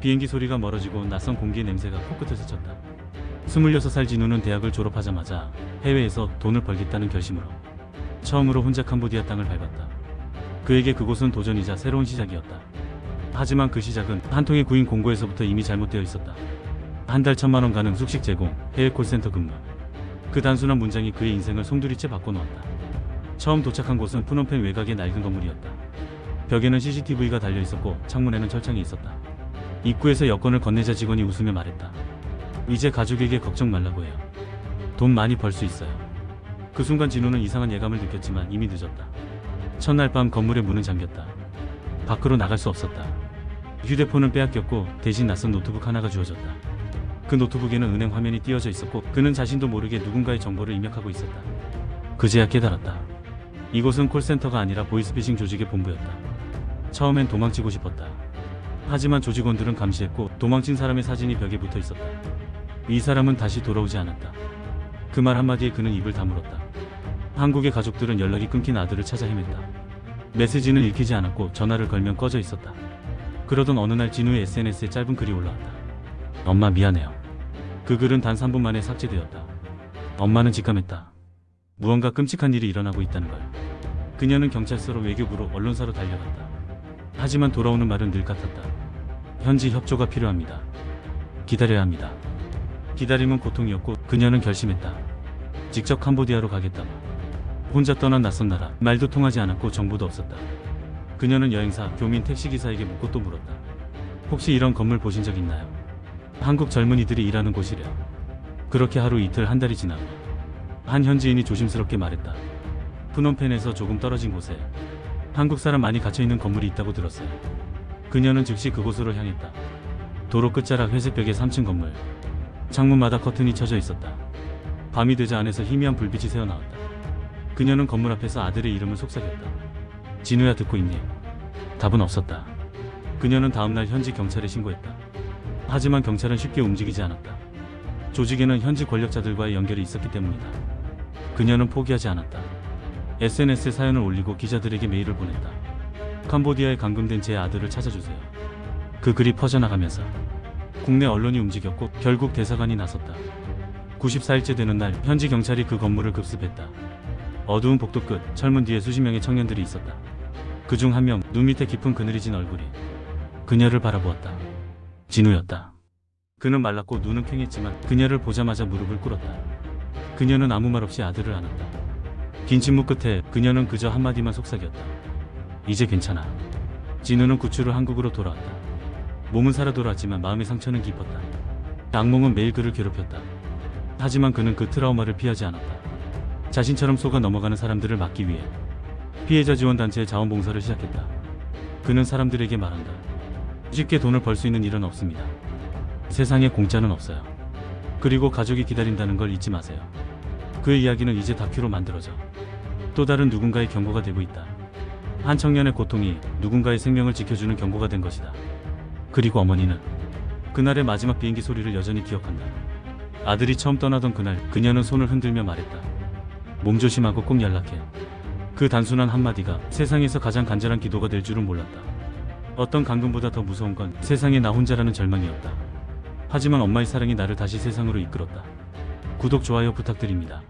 비행기 소리가 멀어지고 낯선 공기의 냄새가 코끝을 스쳤다. 26살 진우는 대학을 졸업하자마자 해외에서 돈을 벌겠다는 결심으로 처음으로 혼자 캄보디아 땅을 밟았다. 그에게 그곳은 도전이자 새로운 시작이었다. 하지만 그 시작은 한 통의 구인 공고에서부터 이미 잘못되어 있었다. 한 달 1,000만 원 가능 숙식 제공, 해외 콜센터 근무. 그 단순한 문장이 그의 인생을 송두리째 바꿔놓았다. 처음 도착한 곳은 프놈펜 외곽의 낡은 건물이었다. 벽에는 CCTV가 달려있었고 창문에는 철창이 있었다. 입구에서 여권을 건네자 직원이 웃으며 말했다. 이제 가족에게 걱정 말라고 해요. 돈 많이 벌 수 있어요. 그 순간 진우는 이상한 예감을 느꼈지만 이미 늦었다. 첫날 밤 건물의 문은 잠겼다. 밖으로 나갈 수 없었다. 휴대폰은 빼앗겼고 대신 낯선 노트북 하나가 주어졌다. 그 노트북에는 은행 화면이 띄어져 있었고 그는 자신도 모르게 누군가의 정보를 입력하고 있었다. 그제야 깨달았다. 이곳은 콜센터가 아니라 보이스피싱 조직의 본부였다. 처음엔 도망치고 싶었다. 하지만 조직원들은 감시했고 도망친 사람의 사진이 벽에 붙어 있었다. 이 사람은 다시 돌아오지 않았다. 그 말 한마디에 그는 입을 다물었다. 한국의 가족들은 연락이 끊긴 아들을 찾아 헤맸다. 메시지는 읽히지 않았고 전화를 걸면 꺼져 있었다. 그러던 어느 날 진우의 SNS에 짧은 글이 올라왔다. 엄마 미안해요. 그 글은 단 3분 만에 삭제되었다. 엄마는 직감했다. 무언가 끔찍한 일이 일어나고 있다는 걸. 그녀는 경찰서로 외교부로 언론사로 달려갔다. 하지만 돌아오는 말은 늘 같았다. 현지 협조가 필요합니다. 기다려야 합니다. 기다림은 고통이었고 그녀는 결심했다. 직접 캄보디아로 가겠다고. 혼자 떠난 낯선 나라, 말도 통하지 않았고 정보도 없었다. 그녀는 여행사, 교민, 택시기사에게 묻고 또 물었다. 혹시 이런 건물 보신 적 있나요? 한국 젊은이들이 일하는 곳이래요. 그렇게 하루 이틀 한 달이 지나고 한 현지인이 조심스럽게 말했다. 프놈펜에서 조금 떨어진 곳에 한국 사람 많이 갇혀있는 건물이 있다고 들었어요. 그녀는 즉시 그곳으로 향했다. 도로 끝자락 회색벽의 3층 건물. 창문마다 커튼이 쳐져 있었다. 밤이 되자 안에서 희미한 불빛이 새어나왔다. 그녀는 건물 앞에서 아들의 이름을 속삭였다. 진우야 듣고 있니? 답은 없었다. 그녀는 다음날 현지 경찰에 신고했다. 하지만 경찰은 쉽게 움직이지 않았다. 조직에는 현지 권력자들과의 연결이 있었기 때문이다. 그녀는 포기하지 않았다. SNS에 사연을 올리고 기자들에게 메일을 보냈다. 캄보디아에 감금된 제 아들을 찾아주세요. 그 글이 퍼져나가면서 국내 언론이 움직였고 결국 대사관이 나섰다. 94일째 되는 날 현지 경찰이 그 건물을 급습했다. 어두운 복도 끝 철문 뒤에 수십 명의 청년들이 있었다. 그중 한 명 눈 밑에 깊은 그늘이 진 얼굴이 그녀를 바라보았다. 진우였다. 그는 말랐고 눈은 퀭했지만 그녀를 보자마자 무릎을 꿇었다. 그녀는 아무 말 없이 아들을 안았다. 긴 침묵 끝에 그녀는 그저 한마디만 속삭였다. 이제 괜찮아. 진우는 구출 후 한국으로 돌아왔다. 몸은 살아 돌아왔지만 마음의 상처는 깊었다. 악몽은 매일 그를 괴롭혔다. 하지만 그는 그 트라우마를 피하지 않았다. 자신처럼 속아 넘어가는 사람들을 막기 위해 피해자 지원단체의 자원봉사를 시작했다. 그는 사람들에게 말한다. 쉽게 돈을 벌 수 있는 일은 없습니다. 세상에 공짜는 없어요. 그리고 가족이 기다린다는 걸 잊지 마세요. 그의 이야기는 이제 다큐로 만들어져 또 다른 누군가의 경고가 되고 있다. 한 청년의 고통이 누군가의 생명을 지켜주는 경고가 된 것이다. 그리고 어머니는 그날의 마지막 비행기 소리를 여전히 기억한다. 아들이 처음 떠나던 그날 그녀는 손을 흔들며 말했다. 몸 조심하고 꼭 연락해. 그 단순한 한마디가 세상에서 가장 간절한 기도가 될 줄은 몰랐다. 어떤 감금보다 더 무서운 건 세상에 나 혼자라는 절망이었다. 하지만 엄마의 사랑이 나를 다시 세상으로 이끌었다. 구독, 좋아요 부탁드립니다.